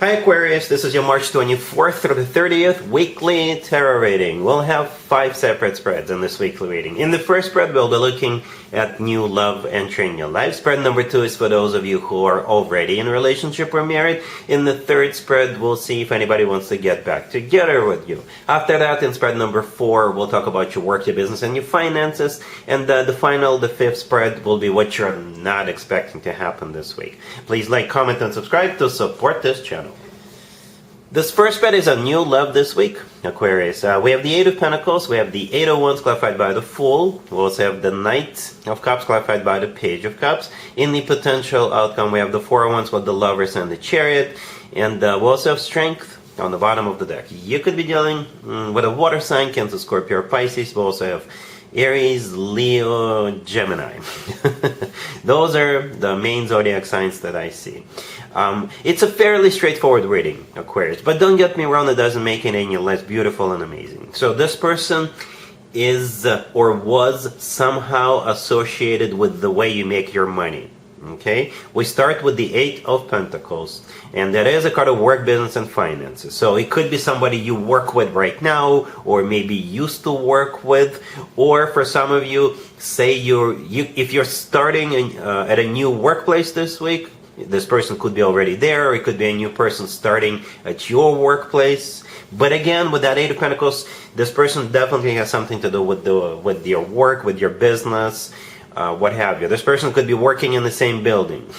Hi Aquarius, this is your March 24th through the 30th weekly tarot reading. We'll have 5 separate spreads in this weekly reading. In the first spread, we'll be looking at new love entering your life. Spread number 2 is for those of you who are already in a relationship or married. In the third spread, we'll see if anybody wants to get back together with you. After that, in spread number 4, we'll talk about your work, your business, and your finances. And the 5th spread will be what you're not expecting to happen this week. Please like, comment, and subscribe to support this channel. This first spread is a new love this week, Aquarius. We have the 8 of Pentacles, we have the 8 of Wands clarified by the Fool, we also have the Knight of Cups clarified by the Page of Cups. In the potential outcome, we have the 4 of Wands with the Lovers and the Chariot, and we also have Strength on the bottom of the deck. You could be dealing with a water sign, Cancer, Scorpio, or Pisces. We also have Aries, Leo, Gemini. Those are the main zodiac signs that I see. It's a fairly straightforward reading, Aquarius, but don't get me wrong, it doesn't make it any less beautiful and amazing. So this person is or was somehow associated with the way you make your money. Okay, we start with the 8 of Pentacles, and that is a card of work, business, and finances. So it could be somebody you work with right now, or maybe used to work with, or for some of you, say if you're starting at a new workplace this week, this person could be already there, or it could be a new person starting at your workplace. But again, with that 8 of Pentacles, this person definitely has something to do with your work, with your business, what have you. This person could be working in the same building.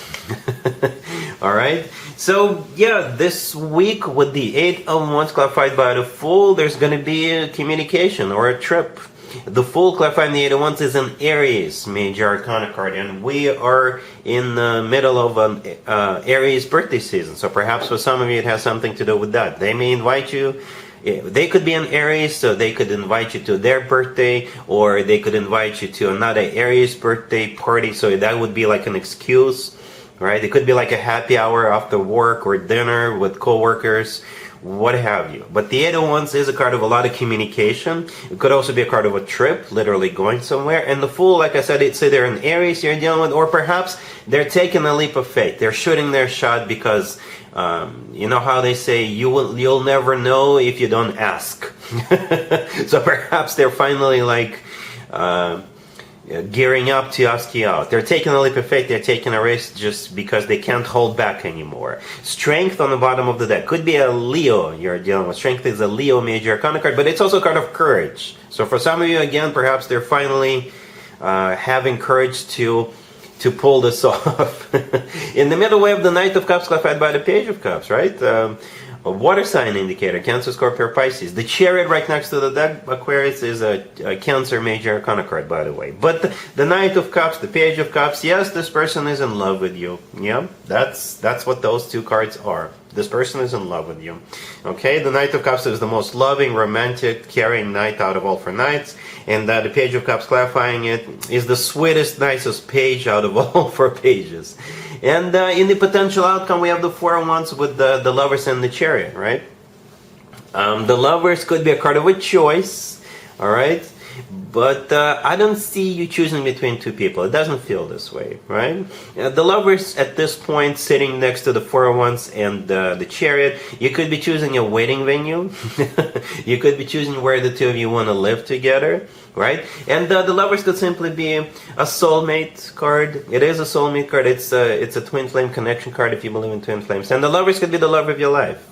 Alright? So, yeah, this week with the 8 of Wands clarified by the Fool, there's going to be a communication or a trip. The Fool clarifying the 8 of Wands is an Aries major arcana card, and we are in the middle of an Aries birthday season. So perhaps for some of you it has something to do with that. They may invite you. They could be an Aries, so they could invite you to their birthday, or they could invite you to another Aries birthday party, so that would be like an excuse, right? It could be like a happy hour after work or dinner with coworkers, what have you. But the 8 of Wands is a card of a lot of communication. It could also be a card of a trip, literally going somewhere. And the Fool, like I said, it's either an Aries you're dealing with, or perhaps they're taking a leap of faith. They're shooting their shot because you know how they say you'll never know if you don't ask. So perhaps they're finally like gearing up to ask you out. They're taking a leap of faith. They're taking a risk just because they can't hold back anymore. Strength on the bottom of the deck could be a Leo you're dealing with. Strength is a Leo major arcana card, but it's also a card of courage. So for some of you, again, perhaps they're finally having courage to pull this off. In the middle, we have the Knight of Cups clarified by the Page of Cups, right? A water sign indicator, Cancer, Scorpio, or Pisces. The Chariot right next to the deck, Aquarius, is a Cancer major arcana card, by the way. But the Knight of Cups, the Page of Cups, yes, this person is in love with you. Yeah, that's what those two cards are. This person is in love with you. Okay, the Knight of Cups is the most loving, romantic, caring knight out of all 4 knights. And the Page of Cups, clarifying it, is the sweetest, nicest page out of all 4 pages. And in the potential outcome, we have the 4 of Wands with the Lovers and the Chariot, right? The Lovers could be a card of a choice, all right? But I don't see you choosing between 2 people. It doesn't feel this way, right? The Lovers at this point sitting next to the 4 of Wands and the Chariot. You could be choosing a wedding venue. You could be choosing where the 2 of you want to live together, right? And the Lovers could simply be a soulmate card. It is a soulmate card. It's a twin flame connection card if you believe in twin flames. And the Lovers could be the love of your life.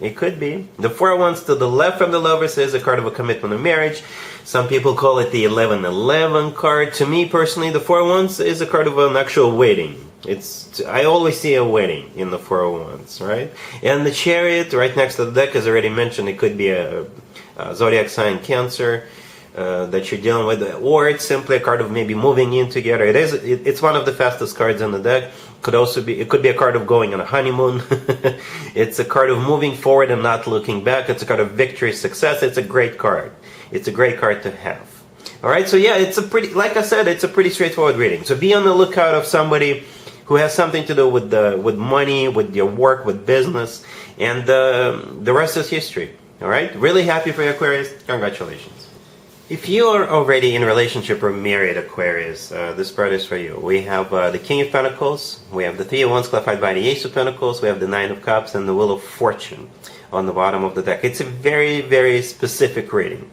It could be. The 4 of Wands to the left from the Lovers is a card of a commitment of marriage. Some people call it the 1111 card. To me personally, the 4 of Wands is a card of an actual wedding. I always see a wedding in the 4 of Wands, right? And the Chariot right next to the deck, as already mentioned, it could be a zodiac sign Cancer that you're dealing with, or it's simply a card of maybe moving in together. It's one of the fastest cards in the deck. It could be a card of going on a honeymoon. It's a card of moving forward and not looking back. It's a card of victory, success. It's a great card. It's a great card to have. All right, so yeah, like I said, it's a pretty straightforward reading. So be on the lookout of somebody who has something to do with money, with your work, with business, and the rest is history. All right, really happy for you, Aquarius. Congratulations. If you are already in a relationship or married, Aquarius, this spread is for you. We have the King of Pentacles, we have the Three of Wands clarified by the Ace of Pentacles, we have the Nine of Cups, and the Wheel of Fortune on the bottom of the deck. It's a very, very specific reading,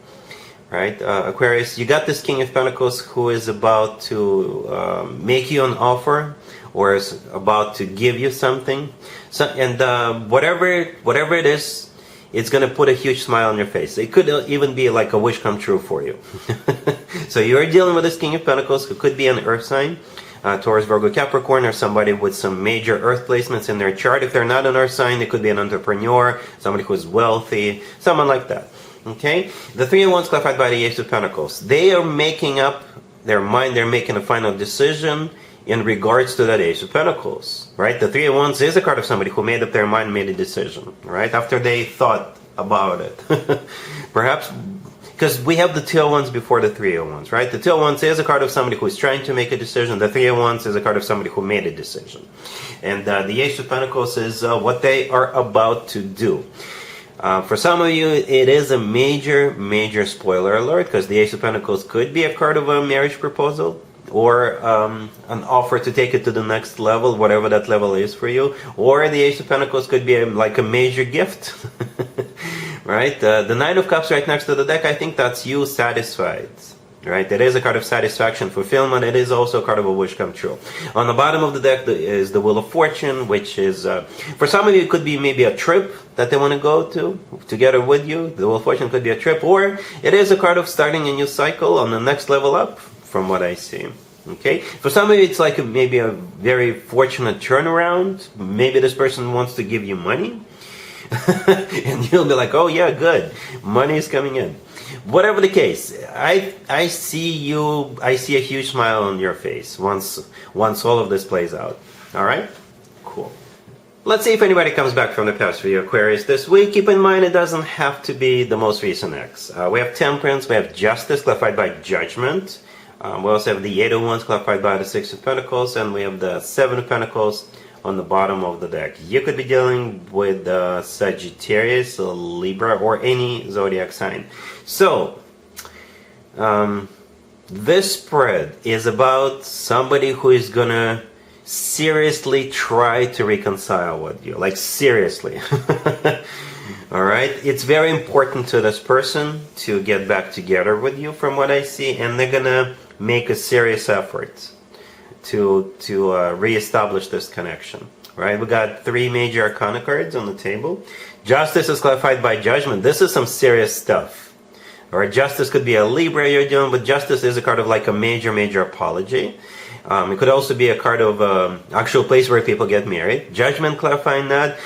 right? Aquarius, you got this King of Pentacles who is about to make you an offer or is about to give you something. So, and whatever it is, it's going to put a huge smile on your face. It could even be like a wish come true for you. So you're dealing with this King of Pentacles who could be an earth sign, Taurus, Virgo, Capricorn, or somebody with some major earth placements in their chart. If they're not an earth sign, it could be an entrepreneur, somebody who's wealthy, someone like that. Okay? The Three of Wands clarified by the Ace of Pentacles. They are making up their mind. They're making a final decision in regards to that Ace of Pentacles, right? The Three of Wands is a card of somebody who made up their mind, made a decision, right? After they thought about it. Perhaps, because we have the Two of Wands before the Three of Wands, right? The Two of Wands is a card of somebody who is trying to make a decision. The Three of Wands is a card of somebody who made a decision. And the Ace of Pentacles is what they are about to do. For some of you, it is a major, major spoiler alert, because the Ace of Pentacles could be a card of a marriage proposal, or an offer to take it to the next level, whatever that level is for you. Or the Ace of Pentacles could be like a major gift, right? The Nine of Cups right next to the deck, I think that's you satisfied, right? It is a card of satisfaction, fulfillment. It is also a card of a wish come true. On the bottom of the deck is the Wheel of Fortune, which is, for some of you, it could be maybe a trip that they want to go to together with you. The Wheel of Fortune could be a trip, or it is a card of starting a new cycle on the next level up, from what I see. Okay, for some of you it's like maybe a very fortunate turnaround. Maybe this person wants to give you money and you'll be like, oh yeah, good, money is coming in. Whatever the case, I see a huge smile on your face once all of this plays out. All right, cool. Let's see if anybody comes back from the past for you, Aquarius, this week. Keep in mind, it doesn't have to be the most recent ex. We have Temperance, we have Justice clarified by Judgment. We also have the Eight of Wands clarified by the Six of Pentacles, and we have the Seven of Pentacles on the bottom of the deck. You could be dealing with Sagittarius, Libra, or any zodiac sign. So, this spread is about somebody who is gonna seriously try to reconcile with you. Like, seriously. Alright? It's very important to this person to get back together with you, from what I see, and they're gonna make a serious effort to reestablish this connection. Right? We got three major arcana cards on the table. Justice is clarified by Judgment. This is some serious stuff. Alright, Justice could be a Libra you're dealing with. Justice is a card of like a major, major apology. It could also be a card of actual place where people get married. Judgment clarifying that.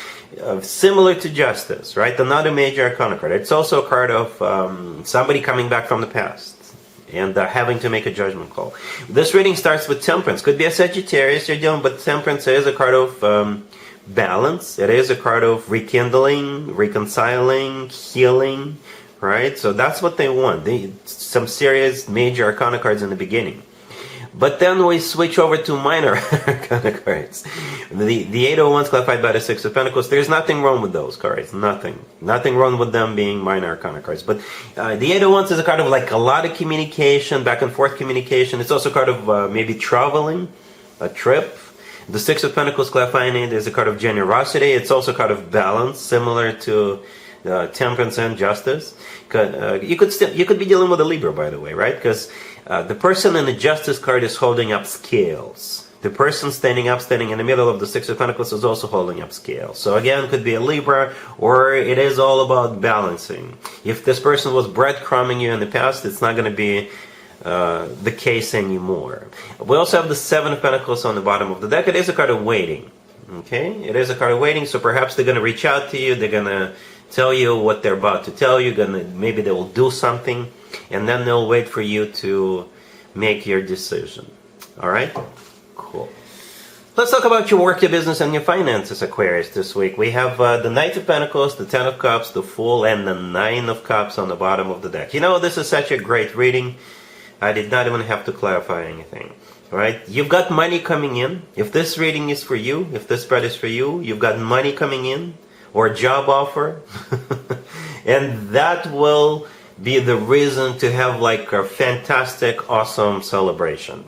Similar to Justice, right? Another major arcana card. It's also a card of somebody coming back from the past and having to make a judgment call. This reading starts with Temperance. Could be a Sagittarius you're dealing, but Temperance is a card of balance. It is a card of rekindling, reconciling, healing, right? So that's what they want. Some serious major arcana cards in the beginning. But then we switch over to minor arcana cards. The Eight of Wands clarified by the Six of Pentacles. There's nothing wrong with those cards. Nothing wrong with them being minor arcana cards. But the Eight of Wands is a card of like a lot of communication, back and forth communication. It's also a card of maybe traveling, a trip. The Six of Pentacles clarifying it is a card of generosity. It's also a card of balance, similar to Temperance and Justice. You could be dealing with a Libra, by the way, right? Because the person in the Justice card is holding up scales. The person standing in the middle of the Six of Pentacles is also holding up scales. So again, it could be a Libra, or it is all about balancing. If this person was breadcrumbing you in the past, it's not going to be the case anymore. We also have the Seven of Pentacles on the bottom of the deck. It is a card of waiting. Okay? It is a card of waiting, so perhaps they're going to reach out to you. They're going to tell you what they're about to tell you. Maybe they will do something, and then they'll wait for you to make your decision. Alright? Cool. Let's talk about your work, your business, and your finances, Aquarius, this week. We have the Knight of Pentacles, the Ten of Cups, the Fool, and the Nine of Cups on the bottom of the deck. You know, this is such a great reading. I did not even have to clarify anything. Right? You've got money coming in. If this reading is for you, if this spread is for you, you've got money coming in, or a job offer. And that will be the reason to have like a fantastic, awesome celebration.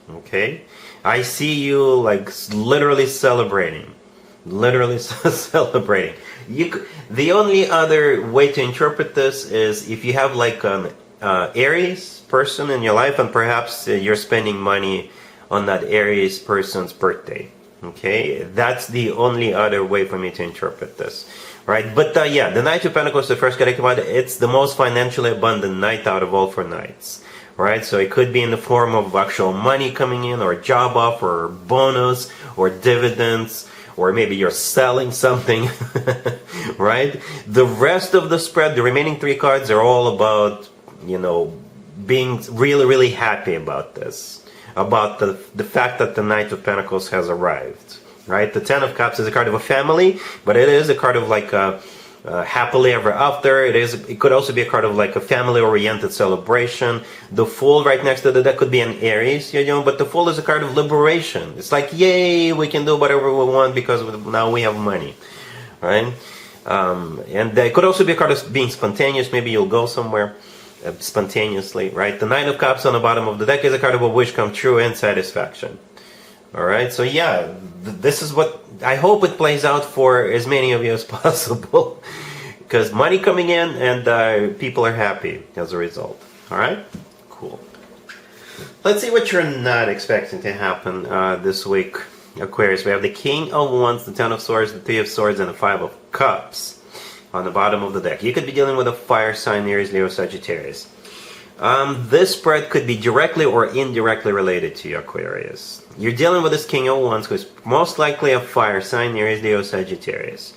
Okay? I see you like literally celebrating. Literally celebrating. The only other way to interpret this is if you have like an Aries person in your life, and perhaps you're spending money on that Aries person's birthday. Okay, that's the only other way for me to interpret this, right? But yeah, the Knight of Pentacles, the first card I came out, it's the most financially abundant night out of all 4 nights, right? So it could be in the form of actual money coming in, or job offer, or bonus, or dividends, or maybe you're selling something, right? The rest of the spread, the remaining 3 cards, are all about, you know, being really, really happy about this. About the fact that the Knight of Pentacles has arrived, right? The Ten of Cups is a card of a family, but it is a card of like a happily ever after. It could also be a card of like a family-oriented celebration. The Fool right next to that could be an Aries, you know, but the Fool is a card of liberation. It's like, yay, we can do whatever we want because now we have money, right? And it could also be a card of being spontaneous. Maybe you'll go somewhere spontaneously, right? The Nine of Cups on the bottom of the deck is a card of a wish come true and satisfaction. All right, so yeah, this is what I hope it plays out for as many of you as possible, because money coming in and people are happy as a result. All right, cool. Let's see what you're not expecting to happen this week, Aquarius. We have the King of Wands, the Ten of Swords, the Three of Swords, and the Five of Cups on the bottom of the deck. You could be dealing with a fire sign, Aries, Leo, Sagittarius. This spread could be directly or indirectly related to you, Aquarius. You're dealing with this King of Wands, who's most likely a fire sign, Aries, Leo, Sagittarius.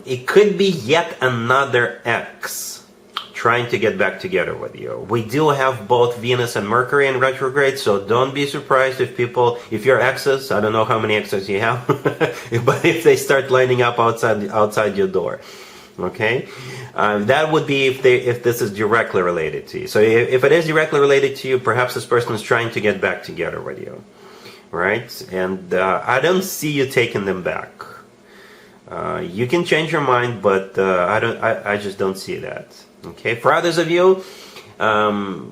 It could be yet another ex trying to get back together with you. We do have both Venus and Mercury in retrograde, so don't be surprised if your exes, I don't know how many exes you have, but if they start lining up outside your door, okay? That would be if this is directly related to you. So if it is directly related to you, perhaps this person is trying to get back together with you, right? And I don't see you taking them back. You can change your mind, but I just don't see that. Okay, for others of you,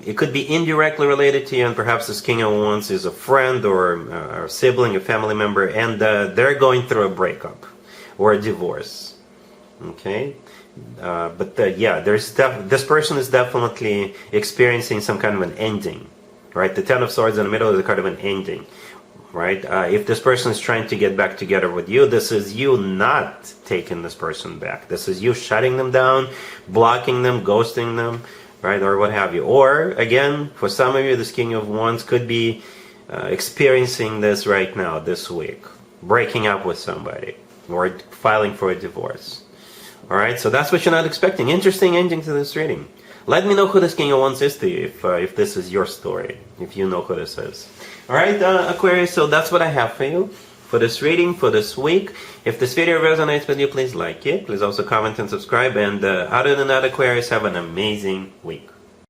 it could be indirectly related to you, and perhaps this King of Wands is a friend or a sibling, a family member, and they're going through a breakup or a divorce. Okay, but yeah, this person is definitely experiencing some kind of an ending, right? The Ten of Swords in the middle is a card of an ending, right? If this person is trying to get back together with you, this is you not taking this person back. This is you shutting them down, blocking them, ghosting them, right? Or what have you. Or, again, for some of you, this King of Wands could be experiencing this right now, this week. Breaking up with somebody or filing for a divorce. All right, so that's what you're not expecting. Interesting ending to this reading. Let me know who this King of Wands is to you if this is your story, if you know who this is. All right, Aquarius, so that's what I have for you for this reading, for this week. If this video resonates with you, please like it. Please also comment and subscribe. And other than that, Aquarius, have an amazing week.